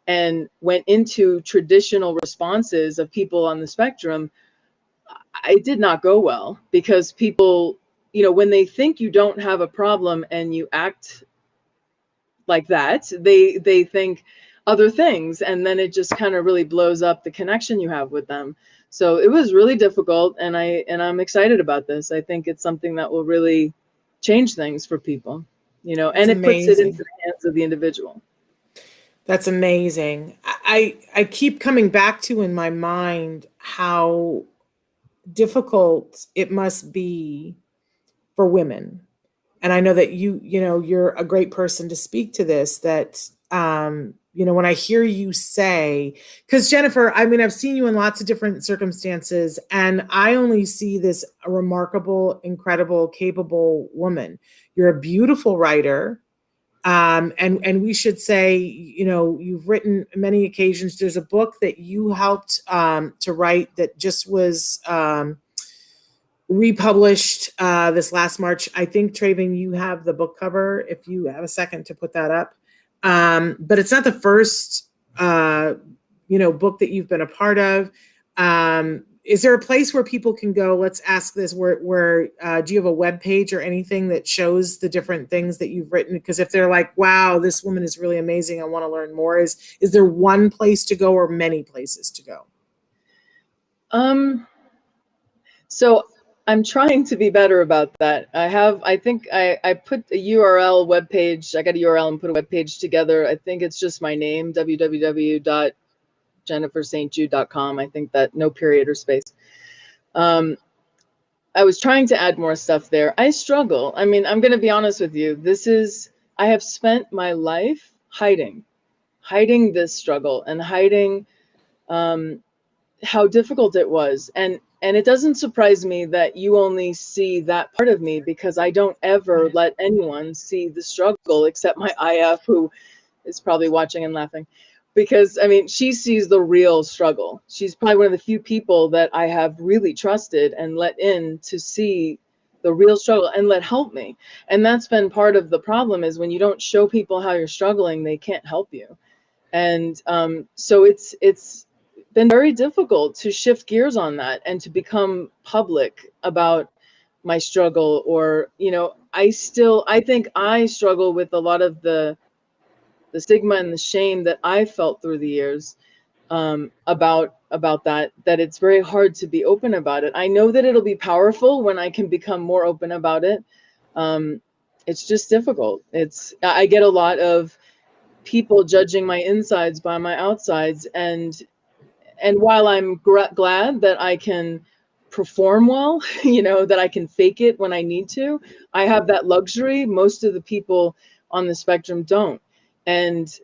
and went into traditional responses of people on the spectrum, I did not go well, because people, you know, when they think you don't have a problem and you act like that, they think other things, and then it just kind of really blows up the connection you have with them. So it was really difficult, and I'm excited about this. I think it's something that will really change things for people, you know. That's and it puts it into amazing. the hands of the individual. That's amazing. I keep coming back to in my mind how difficult it must be for women. And I know that you know, you're a great person to speak to this, that, you know, when I hear you say, because Jennifer, I mean, I've seen you in lots of different circumstances, and I only see this a remarkable, incredible, capable woman. You're a beautiful writer. And we should say, you know, you've written many occasions. There's a book that you helped to write that just was republished this last March. I think, Traven, you have the book cover, if you have a second to put that up. But it's not the first, you know, book that you've been a part of. Is there a place where people can go? Let's ask this. Where do you have a web page or anything that shows the different things that you've written? Because if they're like, wow, this woman is really amazing, I want to learn more. Is there one place to go, or many places to go? So I'm trying to be better about that. I think I put a URL web page. I got a URL and put a web page together. I think it's just my name, www.jenniferstjude.com. I think that no period or space. I was trying to add more stuff there. I struggle. I mean, I'm going to be honest with you. I have spent my life hiding this struggle, and hiding how difficult it was. And it doesn't surprise me that you only see that part of me, because I don't ever let anyone see the struggle except my IF, who is probably watching and laughing, because I mean, she sees the real struggle. She's probably one of the few people that I have really trusted and let in to see the real struggle and let help me. And that's been part of the problem, is when you don't show people how you're struggling, they can't help you. And so it's been very difficult to shift gears on that and to become public about my struggle. Or, you know, I think I struggle with a lot of the stigma and the shame that I felt through the years, about that it's very hard to be open about it. I know that it'll be powerful when I can become more open about it. It's just difficult. I get a lot of people judging my insides by my outsides, and while I'm glad that I can perform well, you know, that I can fake it when I need to, I have that luxury. Most of the people on the spectrum don't. And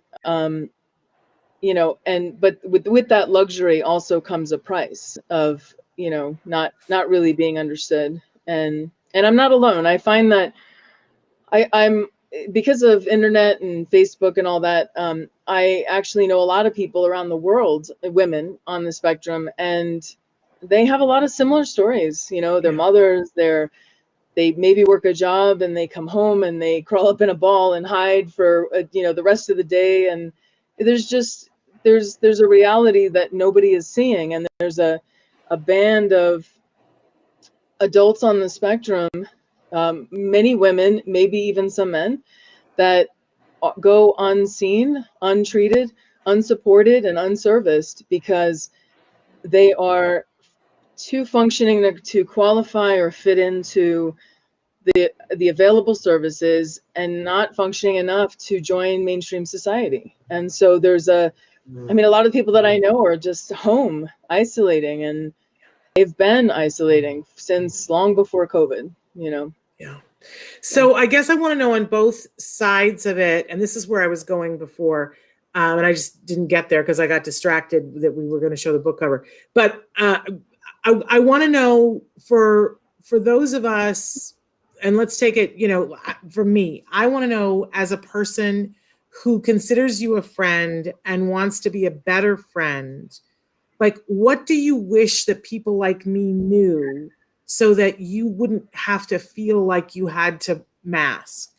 you know, but with that luxury also comes a price of, you know, not really being understood. And I'm not alone. I find that I'm, because of internet and Facebook and all that, I actually know a lot of people around the world, women on the spectrum, and they have a lot of similar stories. You know, their mothers, their they maybe work a job and they come home and they crawl up in a ball and hide for the rest of the day. And there's a reality that nobody is seeing, and there's a band of adults on the spectrum, many women, maybe even some men, that go unseen, untreated, unsupported, and unserviced because they are too functioning to qualify or fit into the available services, and not functioning enough to join mainstream society. And so there's a lot of people that I know are just home isolating, and they've been isolating since long before COVID, Yeah. So I guess I want to know on both sides of it, and this is where I was going before, and I just didn't get there because I got distracted that we were going to show the book cover. But I want to know for those of us, and let's take it, for me, I want to know, as a person who considers you a friend and wants to be a better friend, like, what do you wish that people like me knew so that you wouldn't have to feel like you had to mask?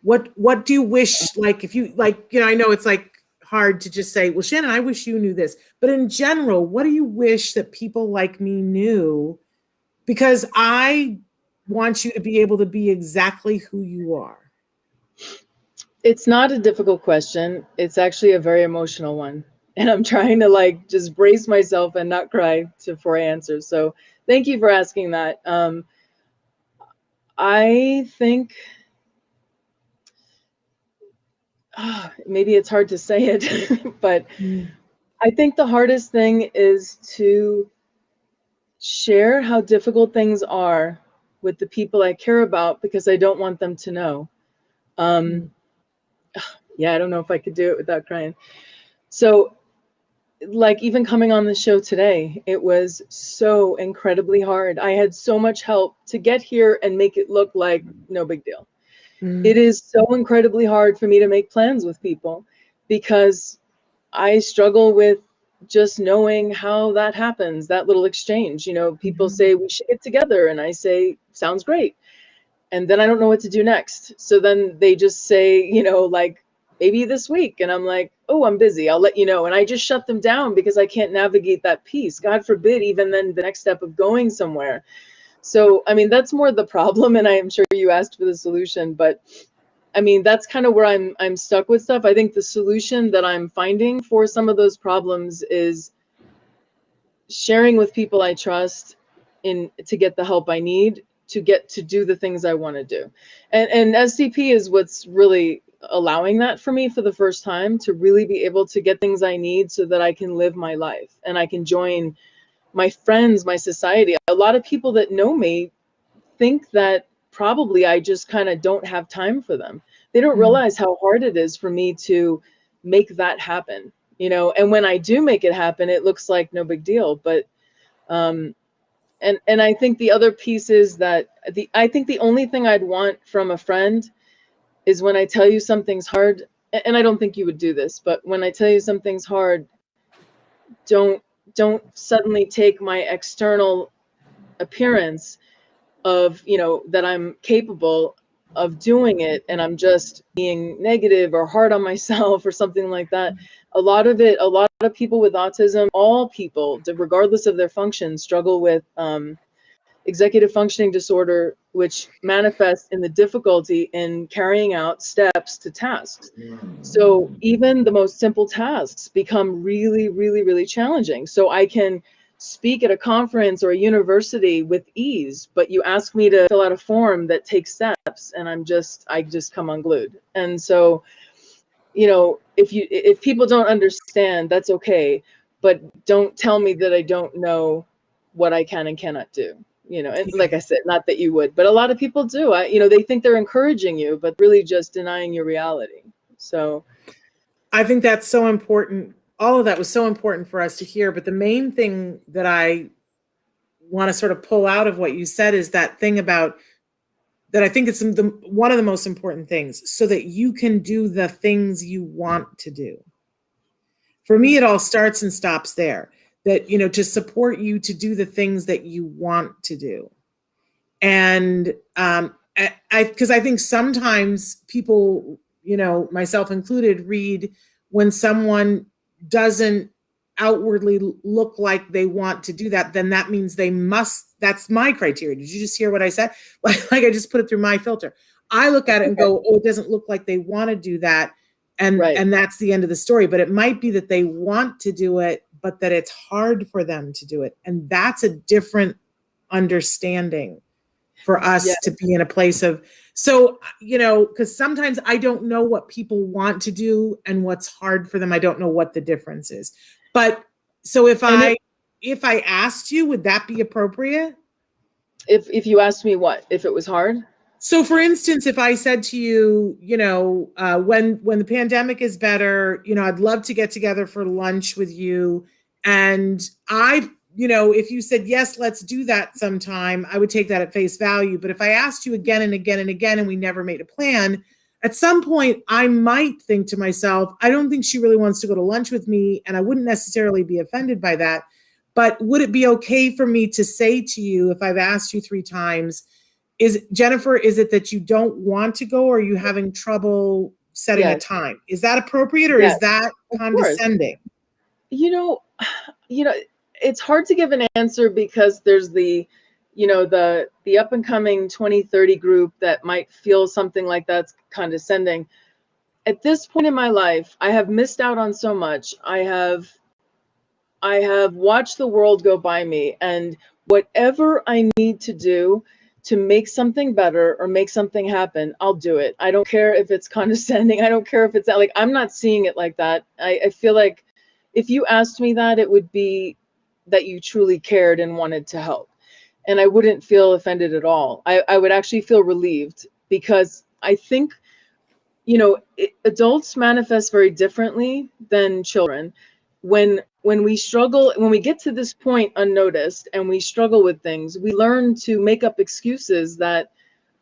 What do you wish, like, if you, like, I know it's like hard to just say, well, Shannon, I wish you knew this, but in general, what do you wish that people like me knew? Because I want you to be able to be exactly who you are. It's not a difficult question. It's actually a very emotional one. And I'm trying to just brace myself and not cry before I answer. So thank you for asking that. I think maybe it's hard to say it, but I think the hardest thing is to share how difficult things are with the people I care about, because I don't want them to know. Yeah, I don't know if I could do it without crying. So, even coming on the show today, it was so incredibly hard. I had so much help to get here and make it look like no big deal. It is so incredibly hard for me to make plans with people, because I struggle with just knowing how that happens, that little exchange. People say we should get together, and I say, sounds great. And then I don't know what to do next. So then they just say, maybe this week. And I'm like, oh, I'm busy, I'll let you know. And I just shut them down because I can't navigate that piece. God forbid, even then the next step of going somewhere. So, that's more the problem. And I am sure you asked for the solution, but that's kind of where I'm stuck with stuff. I think the solution that I'm finding for some of those problems is sharing with people I trust to get the help I need to get to do the things I want to do. And SCP is what's really allowing that for me for the first time, to really be able to get things I need so that I can live my life and I can join my friends, my society. A lot of people that know me think that probably I just kind of don't have time for them. They don't realize how hard it is for me to make that happen, and when I do make it happen, it looks like no big deal. But and I think the other piece is that I think the only thing I'd want from a friend is, when I tell you something's hard, and I don't think you would do this, but when I tell you something's hard, don't suddenly take my external appearance of, that I'm capable of doing it, and I'm just being negative or hard on myself or something like that. A lot of people with autism, all people, regardless of their function, struggle with executive functioning disorder, which manifests in the difficulty in carrying out steps to tasks. So even the most simple tasks become really, really, really challenging. So I can speak at a conference or a university with ease, but you ask me to fill out a form that takes steps, and I just come unglued. And so, if people don't understand, that's okay, but don't tell me that I don't know what I can and cannot do. And like I said, not that you would, but a lot of people do. They think they're encouraging you, but really just denying your reality. So I think that's so important. All of that was so important for us to hear. But the main thing that I want to sort of pull out of what you said is that thing about that. I think it's one of the most important things, so that you can do the things you want to do. For me, it all starts and stops there. That, to support you to do the things that you want to do. And because I think sometimes people, myself included, read when someone doesn't outwardly look like they want to do that, then that means they must. That's my criteria. Did you just hear what I said? Like I just put it through my filter. I look at it and go, oh, it doesn't look like they want to do that. And that's the end of the story. But it might be that they want to do it, but that it's hard for them to do it. And that's a different understanding for us to be in a place of, so, because sometimes I don't know what people want to do and what's hard for them. I don't know what the difference is. But so if I asked you, would that be appropriate? If you asked me what, if it was hard? So for instance, if I said to you, when the pandemic is better, I'd love to get together for lunch with you. And if you said, yes, let's do that sometime, I would take that at face value. But if I asked you again and again and again, and we never made a plan, at some point I might think to myself, I don't think she really wants to go to lunch with me. And I wouldn't necessarily be offended by that. But would it be okay for me to say to you, if I've asked you 3 times, Jennifer, is it that you don't want to go, or are you having trouble setting a time? Is that appropriate, or is that condescending? It's hard to give an answer because there's the up and coming 2030 group that might feel something like that's condescending. At this point in my life, I have missed out on so much. I have watched the world go by me, and whatever I need to do to make something better or make something happen, I'll do it. I don't care if it's condescending. I don't care if it's like, I'm not seeing it like that. I feel like if you asked me that, it would be that you truly cared and wanted to help. And I wouldn't feel offended at all. I would actually feel relieved, because I think, adults manifest very differently than children. When we struggle, when we get to this point unnoticed and we struggle with things, we learn to make up excuses that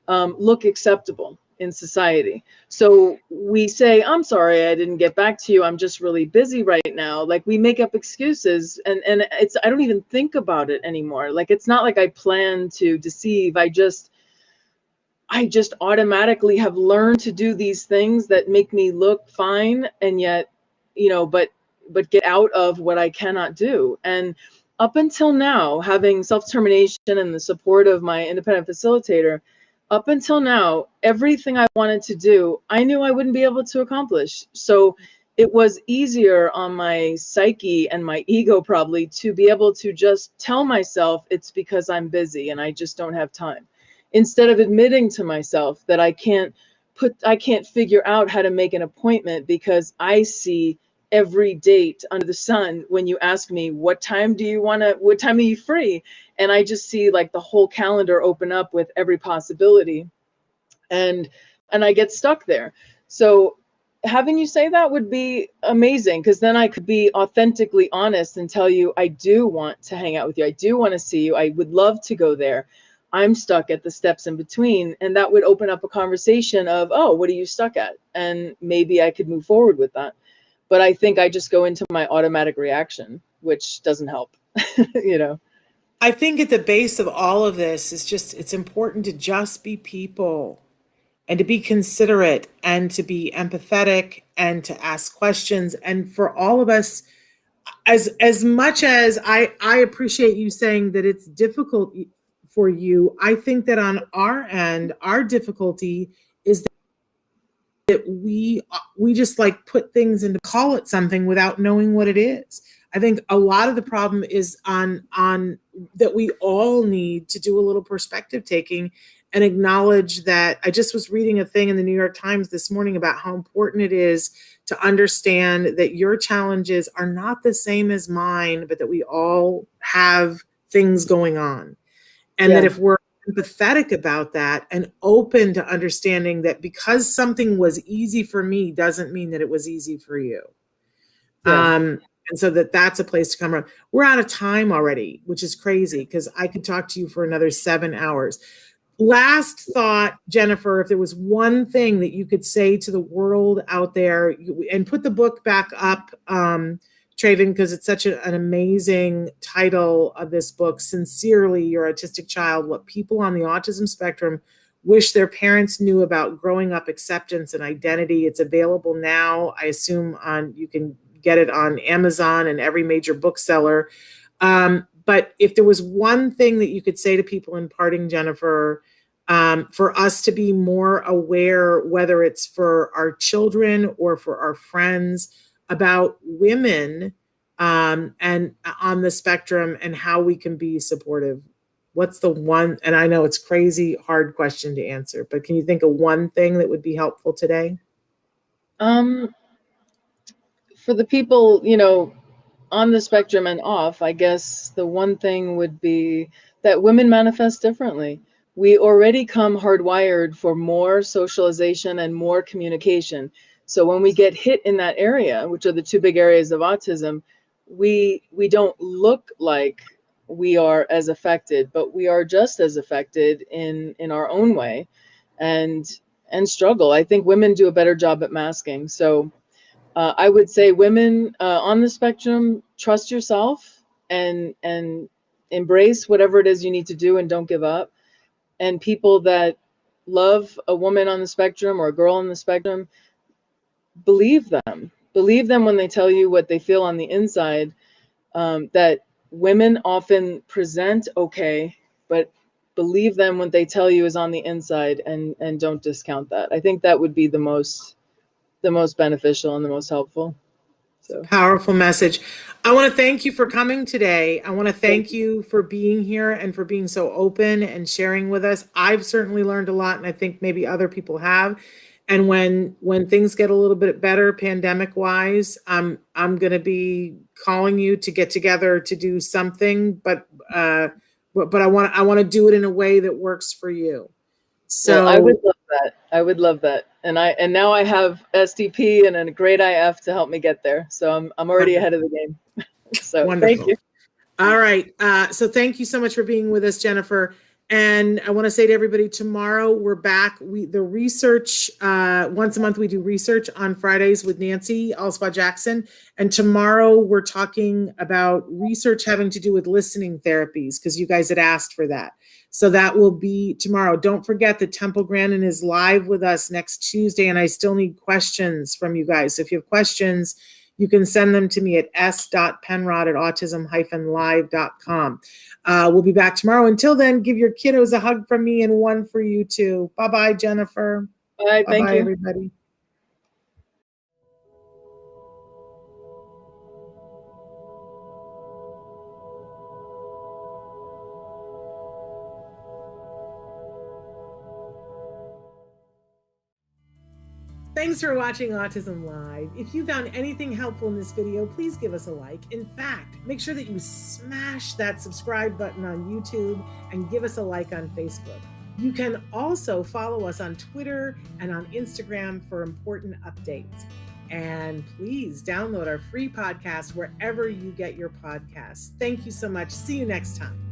look acceptable in society. So we say, I'm sorry, I didn't get back to you. I'm just really busy right now. Like, we make up excuses, and I don't even think about it anymore. Like, it's not like I plan to deceive. I just automatically have learned to do these things that make me look fine, and yet, but get out of what I cannot do. And up until now, having self-determination and the support of my independent facilitator, up until now, everything I wanted to do, I knew I wouldn't be able to accomplish. So it was easier on my psyche and my ego probably to be able to just tell myself it's because I'm busy and I just don't have time, instead of admitting to myself that I can't figure out how to make an appointment because I see every date under the sun when you ask me, what time are you free? And I just see like the whole calendar open up with every possibility. And I get stuck there. So having you say that would be amazing, because then I could be authentically honest and tell you, I do want to hang out with you. I do want to see you. I would love to go there. I'm stuck at the steps in between. And that would open up a conversation of, oh, what are you stuck at? And maybe I could move forward with that. But I think I just go into my automatic reaction, which doesn't help, I think at the base of all of this is it's important to just be people, and to be considerate, and to be empathetic, and to ask questions. And for all of us, as much as I appreciate you saying that it's difficult for you, I think that on our end, our difficulty is that we just like put things into, call it something without knowing what it is. I think a lot of the problem is on that we all need to do a little perspective taking and acknowledge that. I just was reading a thing in the New York Times this morning about how important it is to understand that your challenges are not the same as mine, but that we all have things going on. And that if we're empathetic about that and open to understanding that because something was easy for me doesn't mean that it was easy for you. And so that's a place to come around. We're out of time already, which is crazy, because I could talk to you for another 7 hours. Last thought, Jennifer, if there was one thing that you could say to the world out there, and put the book back up, Traven, because it's such an amazing title of this book, Sincerely, Your Autistic Child, What People on the Autism Spectrum Wish Their Parents Knew About Growing Up Acceptance and Identity. It's available now. I assume you can get it on Amazon and every major bookseller. But if there was one thing that you could say to people in parting, Jennifer, for us to be more aware, whether it's for our children or for our friends, about women and on the spectrum and how we can be supportive. What's the one, and I know it's crazy hard question to answer, but can you think of one thing that would be helpful today? For the people, you know, on the spectrum and off, I guess the one thing would be that women manifest differently. We already come hardwired for more socialization and more communication. So when we get hit in that area, which are the two big areas of autism, we don't look like we are as affected, but we are just as affected in our own way, and struggle. I think women do a better job at masking. So I would say women on the spectrum, trust yourself and embrace whatever it is you need to do and don't give up. And people that love a woman on the spectrum or a girl on the spectrum, believe them. Believe them when they tell you what they feel on the inside, that women often present okay, but believe them when they tell you is on the inside, and don't discount that. I think that would be the most beneficial and the most helpful. So Powerful message. I want to thank you for coming today. I want to thank you for being here and for being so open and sharing with us. I've certainly learned a lot, and I think maybe other people have. And when things get a little bit better, pandemic wise, I'm going to be calling you to get together to do something. But I want to do it in a way that works for you. So well, I would love that. I would love that. And now I have SDP and a great IF to help me get there. So I'm already ahead of the game. So wonderful. Thank you. All right. So thank you so much for being with us, Jennifer. And I want to say to everybody, tomorrow we're back. The research, once a month we do research on Fridays with Nancy Alspaugh Jackson. And tomorrow we're talking about research having to do with listening therapies, because you guys had asked for that. So that will be tomorrow. Don't forget that Temple Grandin is live with us next Tuesday, and I still need questions from you guys. So if you have questions, you can send them to me at s.penrod@autism-live.com. We'll be back tomorrow. Until then, give your kiddos a hug from me and one for you too. Bye-bye, Jennifer. Bye. Thank you. Everybody. Thanks for watching Autism Live. If you found anything helpful in this video, please give us a like. In fact, make sure that you smash that subscribe button on YouTube and give us a like on Facebook. You can also follow us on Twitter and on Instagram for important updates. And please download our free podcast wherever you get your podcasts. Thank you so much. See you next time.